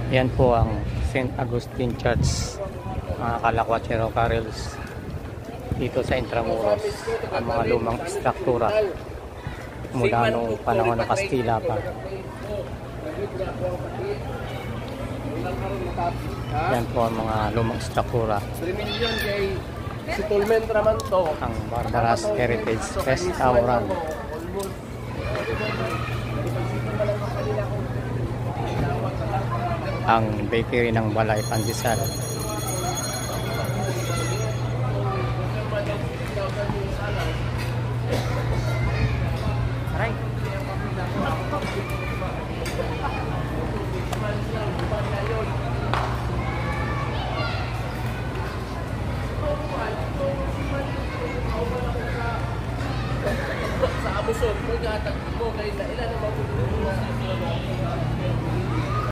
Yan po ang St. Augustine Church, mga Kalakwachero Carols dito sa Intramuros. Ang mga lumang struktura mula noong panahon ng Kastila pa. Yan po ang mga lumang struktura. 3 million kay settlement naman to. Ang Barbaras Heritage Restaurant. Ang bakery ng Balay Pandesal.